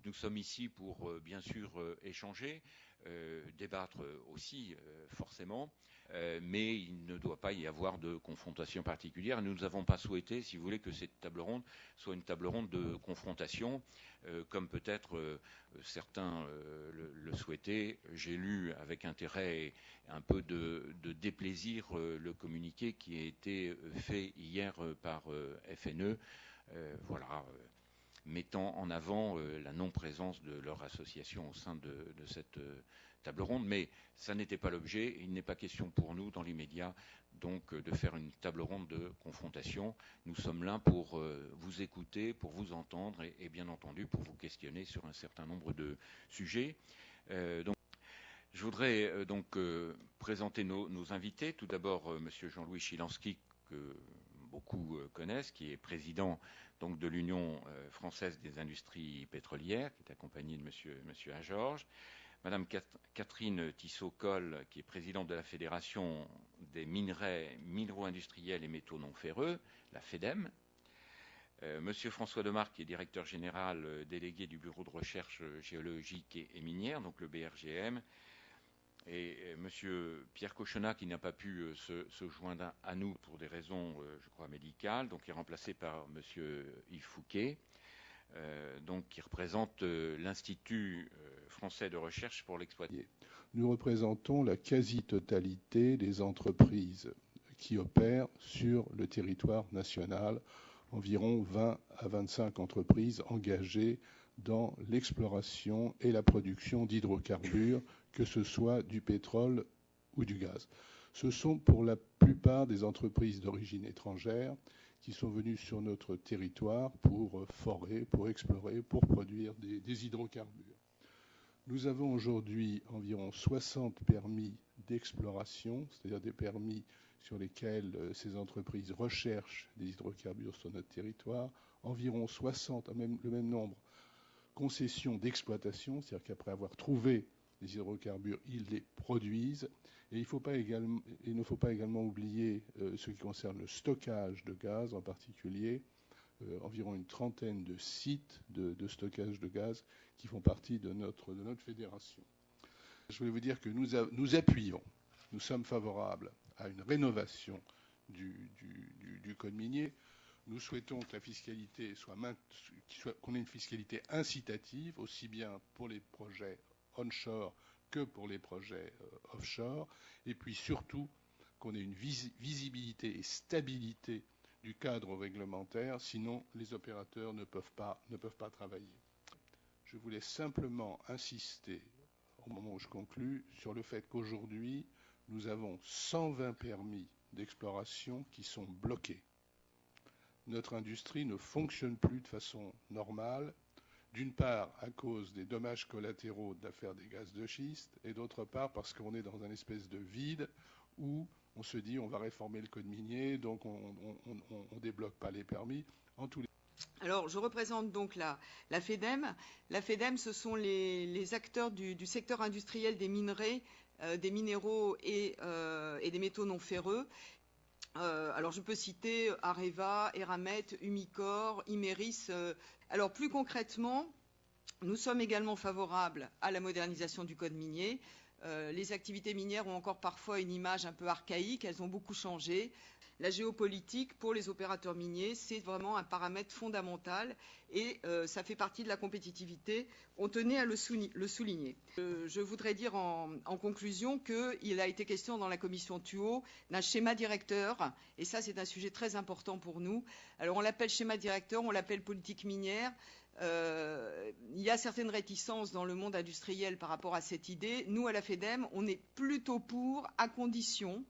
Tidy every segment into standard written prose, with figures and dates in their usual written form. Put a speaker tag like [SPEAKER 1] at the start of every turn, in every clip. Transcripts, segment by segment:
[SPEAKER 1] Nous sommes ici pour, bien sûr, échanger, débattre aussi, forcément, mais il ne doit pas y avoir de confrontation particulière. Nous n'avons pas souhaité, si vous voulez, que cette table ronde soit une table ronde de confrontation, comme peut-être certains le souhaitaient. J'ai lu avec intérêt et un peu de déplaisir le communiqué qui a été fait hier par FNE. Voilà, mettant en avant la non-présence de leur association au sein de cette table ronde. Mais ça n'était pas l'objet. Il n'est pas question pour nous, dans l'immédiat, donc de faire une table ronde de confrontation. Nous sommes là pour vous écouter, pour vous entendre et bien entendu pour vous questionner sur un certain nombre de sujets. Donc, je voudrais présenter nos invités. Tout d'abord, Monsieur Jean-Louis Chilansky, que beaucoup connaissent, qui est président donc de l'Union française des industries pétrolières, qui est accompagné de Monsieur Georges. Madame Catherine Tissot-Coll, qui est présidente de la Fédération des minéraux industriels et métaux non ferreux, la FEDEM. Monsieur François Demarque, qui est directeur général délégué du Bureau de recherche géologique et minière, donc le BRGM. Et Monsieur Pierre Cochonat, qui n'a pas pu se joindre à nous pour des raisons, je crois, médicales, donc qui est remplacé par Monsieur Yves Fouquet, donc qui représente l'Institut français de recherche pour l'exploitation.
[SPEAKER 2] Nous représentons la quasi-totalité des entreprises qui opèrent sur le territoire national, environ 20 à 25 entreprises engagées dans l'exploration et la production d'hydrocarbures, que ce soit du pétrole ou du gaz. Ce sont pour la plupart des entreprises d'origine étrangère qui sont venues sur notre territoire pour forer, pour explorer, pour produire des hydrocarbures. Nous avons aujourd'hui environ 60 permis d'exploration, c'est-à-dire des permis sur lesquels ces entreprises recherchent des hydrocarbures sur notre territoire, environ 60, le même nombre, concessions d'exploitation, c'est-à-dire qu'après avoir trouvé les hydrocarbures, ils les produisent. Et il ne faut pas également oublier ce qui concerne le stockage de gaz, en particulier environ une trentaine de sites de stockage de gaz qui font partie de notre fédération. Je voulais vous dire que nous appuyons, nous sommes favorables à une rénovation du code minier. Nous souhaitons que la fiscalité qu'on ait une fiscalité incitative, aussi bien pour les projets onshore que pour les projets offshore, et puis surtout qu'on ait une visibilité et stabilité du cadre réglementaire, sinon les opérateurs ne peuvent pas travailler. Je voulais simplement insister, au moment où je conclus, sur le fait qu'aujourd'hui, nous avons 120 permis d'exploration qui sont bloqués. Notre industrie ne fonctionne plus de façon normale, d'une part à cause des dommages collatéraux de l'affaire des gaz de schiste, et d'autre part parce qu'on est dans un espèce de vide où on se dit on va réformer le code minier, donc on débloque pas les permis.
[SPEAKER 3] Alors, je représente donc la FEDEM. La FEDEM, ce sont les acteurs du secteur industriel des minerais, des minéraux et des métaux non ferreux. Alors, je peux citer Areva, Eramet, Umicore, Imerys. Alors, plus concrètement, nous sommes également favorables à la modernisation du code minier. Les activités minières ont encore parfois une image un peu archaïque, elles ont beaucoup changé. La géopolitique, pour les opérateurs miniers, c'est vraiment un paramètre fondamental et ça fait partie de la compétitivité. On tenait à le souligner. Je voudrais dire en conclusion qu'il a été question dans la commission TUO d'un schéma directeur, et ça c'est un sujet très important pour nous. Alors on l'appelle schéma directeur, on l'appelle politique minière. Il y a certaines réticences dans le monde industriel par rapport à cette idée. Nous, à la FEDEM, on est plutôt pour, à condition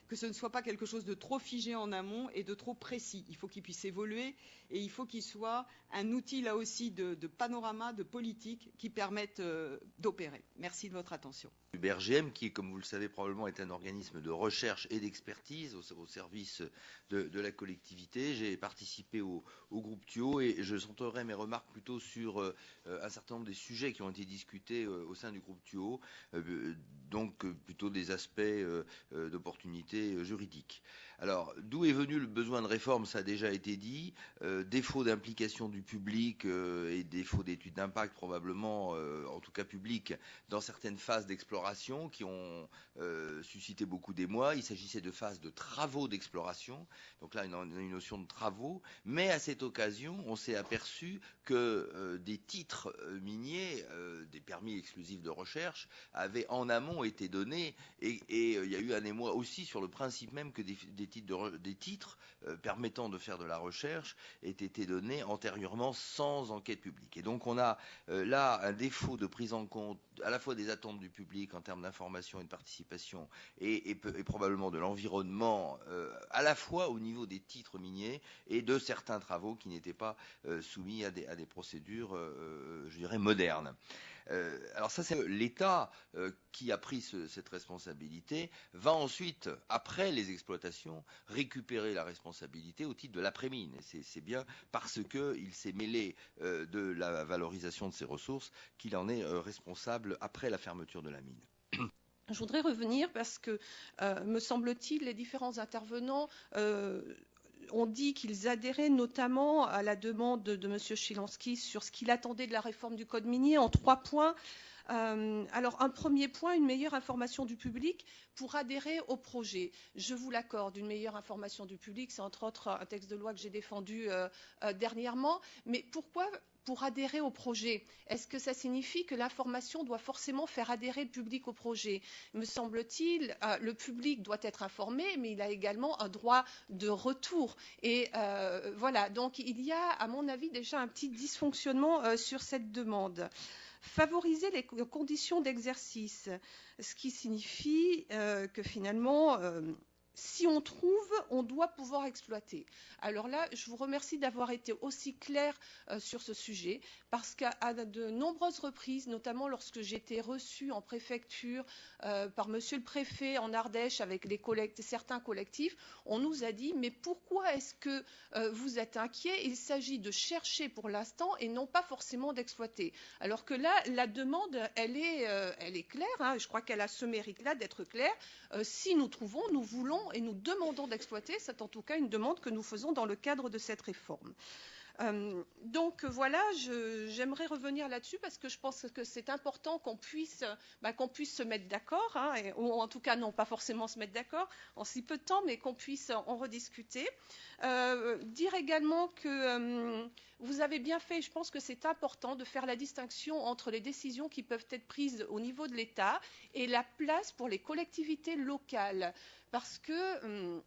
[SPEAKER 3] que ce ne soit pas quelque chose de trop figé en amont et de trop précis. Il faut qu'il puisse évoluer et il faut qu'il soit un outil, là aussi, de panorama, de politique qui permette d'opérer. Merci de votre attention.
[SPEAKER 4] Le BRGM, qui, comme vous le savez probablement, est un organisme de recherche et d'expertise au service de la collectivité. J'ai participé au groupe TUO et je centrerai mes remarques plutôt sur un certain nombre des sujets qui ont été discutés au sein du groupe TUO, donc plutôt des aspects d'opportunité juridique. Alors, d'où est venu le besoin de réforme? Ça a déjà été dit. Défaut d'implication du public et défaut d'études d'impact probablement, en tout cas public, dans certaines phases d'exploration qui ont suscité beaucoup d'émoi. Il s'agissait de phases de travaux d'exploration. Donc là, on a une notion de travaux. Mais à cette occasion, on s'est aperçu que des titres miniers, des permis exclusifs de recherche, avaient en amont été donnés. Et il y a eu un émoi aussi sur le principe même que des titres permettant de faire de la recherche aient été donnés antérieurement sans enquête publique. Et donc on a là un défaut de prise en compte à la fois des attentes du public en termes d'information et de participation et probablement de l'environnement, à la fois au niveau des titres miniers et de certains travaux qui n'étaient pas soumis à des procédures, je dirais, modernes. Alors ça, c'est l'État qui a pris cette responsabilité, va ensuite, après les exploitations, récupérer la responsabilité au titre de l'après-mine. Et c'est bien parce qu'il s'est mêlé de la valorisation de ses ressources qu'il en est responsable après la fermeture de la mine.
[SPEAKER 5] Je voudrais revenir parce que, me semble-t-il, les différents intervenants ont dit qu'ils adhéraient notamment à la demande de M. Chilansky sur ce qu'il attendait de la réforme du Code minier en 3 points. Alors, un premier point, une meilleure information du public pour adhérer au projet. Je vous l'accorde, une meilleure information du public, c'est entre autres un texte de loi que j'ai défendu dernièrement. Mais pourquoi pour adhérer au projet? Est-ce que ça signifie que l'information doit forcément faire adhérer le public au projet? Me semble-t-il, le public doit être informé, mais il a également un droit de retour. Et voilà, donc il y a, à mon avis, déjà un petit dysfonctionnement sur cette demande. Favoriser les conditions d'exercice, ce qui signifie que finalement, si on trouve, on doit pouvoir exploiter. Alors là, je vous remercie d'avoir été aussi clair sur ce sujet, parce qu'à de nombreuses reprises, notamment lorsque j'ai été reçue en préfecture par monsieur le préfet en Ardèche avec certains collectifs, on nous a dit « mais pourquoi est-ce que vous êtes inquiets? Il s'agit de chercher pour l'instant et non pas forcément d'exploiter. » Alors que là, la demande, elle est claire, hein, je crois qu'elle a ce mérite-là d'être claire. Si nous trouvons, nous voulons et nous demandons d'exploiter, c'est en tout cas une demande que nous faisons dans le cadre de cette réforme. Donc voilà, j'aimerais revenir là-dessus parce que je pense que c'est important qu'on puisse se mettre d'accord, hein, ou en tout cas non pas forcément se mettre d'accord en si peu de temps, mais qu'on puisse en rediscuter. Dire également que vous avez bien fait, je pense que c'est important de faire la distinction entre les décisions qui peuvent être prises au niveau de l'État et la place pour les collectivités locales. Parce que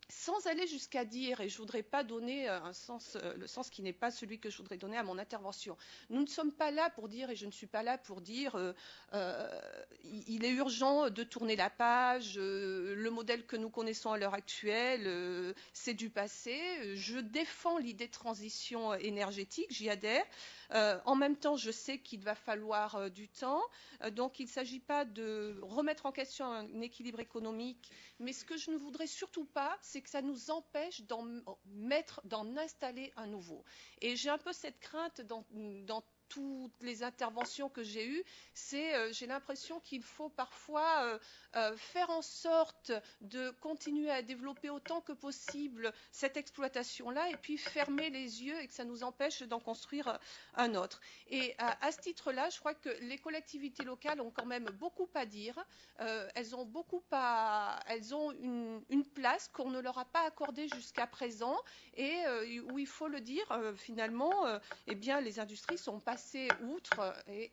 [SPEAKER 5] sans aller jusqu'à dire, et je ne voudrais pas donner le sens qui n'est pas celui que je voudrais donner à mon intervention, nous ne sommes pas là pour dire, et je ne suis pas là pour dire, il est urgent de tourner la page, le modèle que nous connaissons à l'heure actuelle, c'est du passé. Je défends l'idée de transition énergétique, j'y adhère. En même temps, je sais qu'il va falloir du temps, donc il ne s'agit pas de remettre en question un équilibre économique, mais ce que je ne voudrais surtout pas, c'est que ça nous empêche d'en installer un nouveau. Et j'ai un peu cette crainte dans toutes les interventions que j'ai eues, j'ai l'impression qu'il faut parfois faire en sorte de continuer à développer autant que possible cette exploitation-là et puis fermer les yeux et que ça nous empêche d'en construire un autre. Et à ce titre-là, je crois que les collectivités locales ont quand même beaucoup à dire. Elles ont une place qu'on ne leur a pas accordée jusqu'à présent et où il faut le dire, finalement, eh bien, les industries sont passées outre et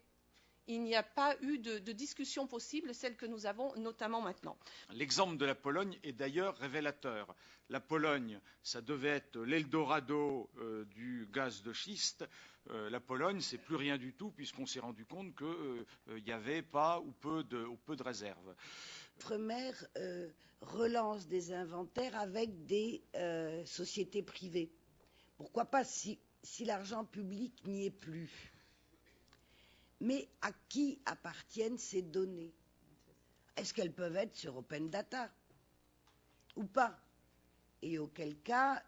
[SPEAKER 5] il n'y a pas eu de discussion possible, celle que nous avons notamment maintenant.
[SPEAKER 6] L'exemple de la Pologne est d'ailleurs révélateur. La Pologne, ça devait être l'Eldorado du gaz de schiste. La Pologne, c'est plus rien du tout puisqu'on s'est rendu compte qu'il n'y avait pas ou peu de réserves.
[SPEAKER 7] L'Ifremer relance des inventaires avec des sociétés privées. Pourquoi pas si l'argent public n'y est plus? Mais à qui appartiennent ces données? Est-ce qu'elles peuvent être sur Open Data ou pas? Et auquel cas,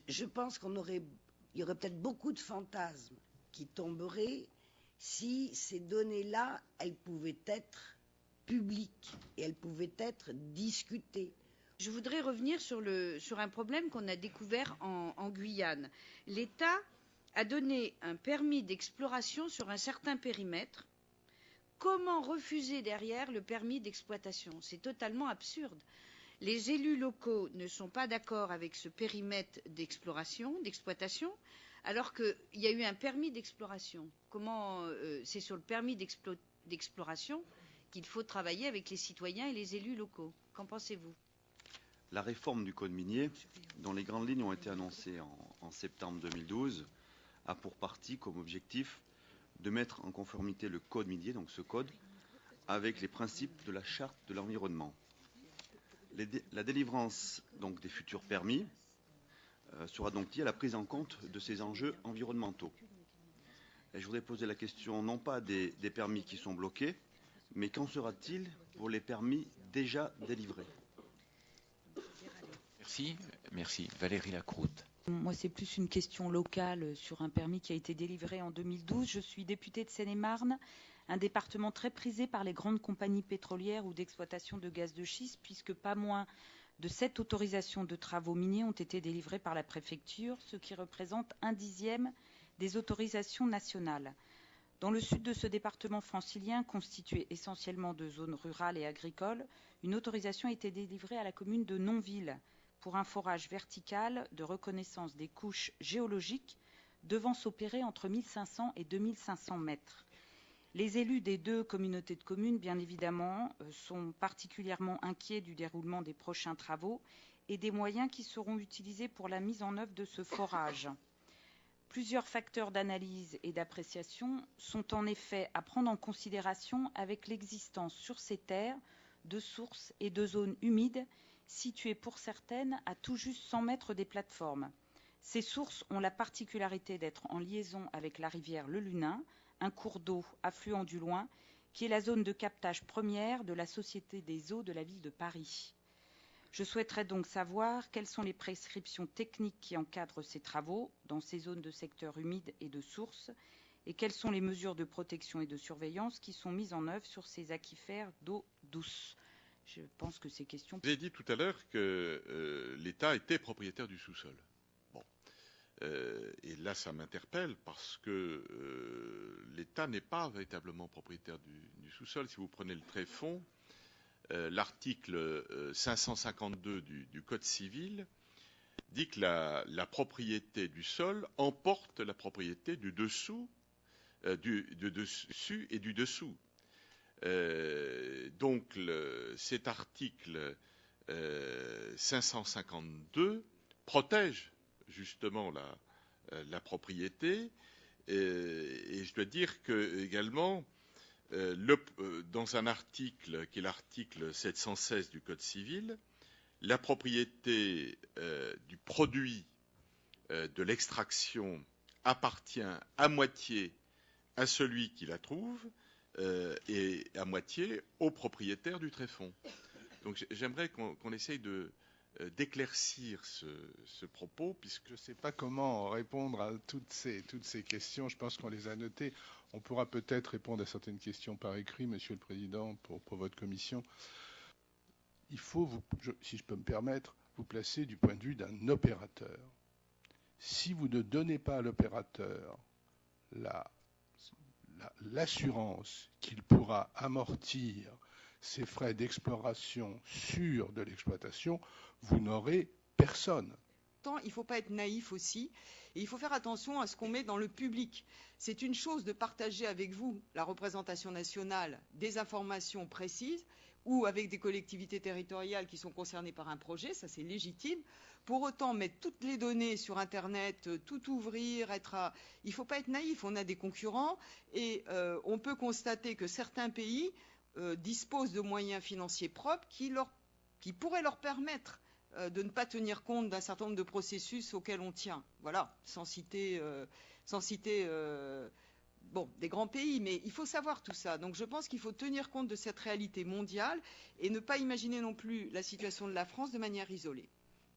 [SPEAKER 7] je pense qu'il y aurait peut-être beaucoup de fantasmes qui tomberaient si ces données-là, elles pouvaient être publiques et elles pouvaient être discutées.
[SPEAKER 8] Je voudrais revenir sur un problème qu'on a découvert en Guyane. L'État a donné un permis d'exploration sur un certain périmètre. Comment refuser derrière le permis d'exploitation? C'est totalement absurde. Les élus locaux ne sont pas d'accord avec ce périmètre d'exploitation, alors qu'il y a eu un permis d'exploration. C'est sur le permis d'exploration qu'il faut travailler avec les citoyens et les élus locaux. Qu'en pensez-vous?
[SPEAKER 9] La réforme du code minier, dont les grandes lignes ont été annoncées en septembre 2012, a pour partie comme objectif de mettre en conformité le code minier, donc ce code, avec les principes de la charte de l'environnement. La délivrance donc des futurs permis sera donc liée à la prise en compte de ces enjeux environnementaux. Et je voudrais poser la question non pas des permis qui sont bloqués, mais qu'en sera-t-il pour les permis déjà délivrés?
[SPEAKER 1] Merci. Valérie Lacroute.
[SPEAKER 10] Moi, c'est plus une question locale sur un permis qui a été délivré en 2012. Je suis députée de Seine-et-Marne, un département très prisé par les grandes compagnies pétrolières ou d'exploitation de gaz de schiste, puisque pas moins de 7 autorisations de travaux miniers ont été délivrées par la préfecture, ce qui représente 1/10 des autorisations nationales. Dans le sud de ce département francilien, constitué essentiellement de zones rurales et agricoles, une autorisation a été délivrée à la commune de Nonville pour un forage vertical de reconnaissance des couches géologiques devant s'opérer entre 1500 et 2500 mètres. Les élus des 2 communautés de communes, bien évidemment, sont particulièrement inquiets du déroulement des prochains travaux et des moyens qui seront utilisés pour la mise en œuvre de ce forage. Plusieurs facteurs d'analyse et d'appréciation sont en effet à prendre en considération avec l'existence sur ces terres de sources et de zones humides situées pour certaines à tout juste 100 mètres des plateformes. Ces sources ont la particularité d'être en liaison avec la rivière Le Lunin, un cours d'eau affluent du Loing, qui est la zone de captage première de la Société des eaux de la ville de Paris. Je souhaiterais donc savoir quelles sont les prescriptions techniques qui encadrent ces travaux dans ces zones de secteurs humides et de sources et quelles sont les mesures de protection et de surveillance qui sont mises en œuvre sur ces aquifères d'eau douce. Je pense que ces questions...
[SPEAKER 11] Vous avez dit tout à l'heure que l'État était propriétaire du sous-sol. Bon. Et là, ça m'interpelle parce que l'État n'est pas véritablement propriétaire du sous-sol. Si vous prenez le tréfonds, l'article 552 du Code civil dit que la propriété du sol emporte la propriété du dessus et du dessous. Donc cet article 552 protège justement la propriété et je dois dire que également dans un article qui est l'article 716 du Code civil, la propriété du produit de l'extraction appartient à moitié à celui qui la trouve et à moitié au propriétaire du tréfonds. Donc j'aimerais qu'on essaye d'éclaircir ce propos, puisque
[SPEAKER 2] je ne sais pas comment répondre à toutes ces questions. Je pense qu'on les a notées. On pourra peut-être répondre à certaines questions par écrit, Monsieur le Président, pour votre commission. Il faut, si je peux me permettre, vous placer du point de vue d'un opérateur. Si vous ne donnez pas à l'opérateur l'assurance qu'il pourra amortir ses frais d'exploration sur de l'exploitation, vous n'aurez personne.
[SPEAKER 3] Il ne faut pas être naïf aussi, et il faut faire attention à ce qu'on met dans le public. C'est une chose de partager avec vous, la représentation nationale, des informations précises, ou avec des collectivités territoriales qui sont concernées par un projet, ça c'est légitime. Pour autant, mettre toutes les données sur Internet, tout ouvrir, il ne faut pas être naïf, on a des concurrents, et on peut constater que certains pays disposent de moyens financiers propres qui pourraient leur permettre de ne pas tenir compte d'un certain nombre de processus auxquels on tient. Voilà, sans citer des grands pays, mais il faut savoir tout ça. Donc je pense qu'il faut tenir compte de cette réalité mondiale et ne pas imaginer non plus la situation de la France de manière isolée.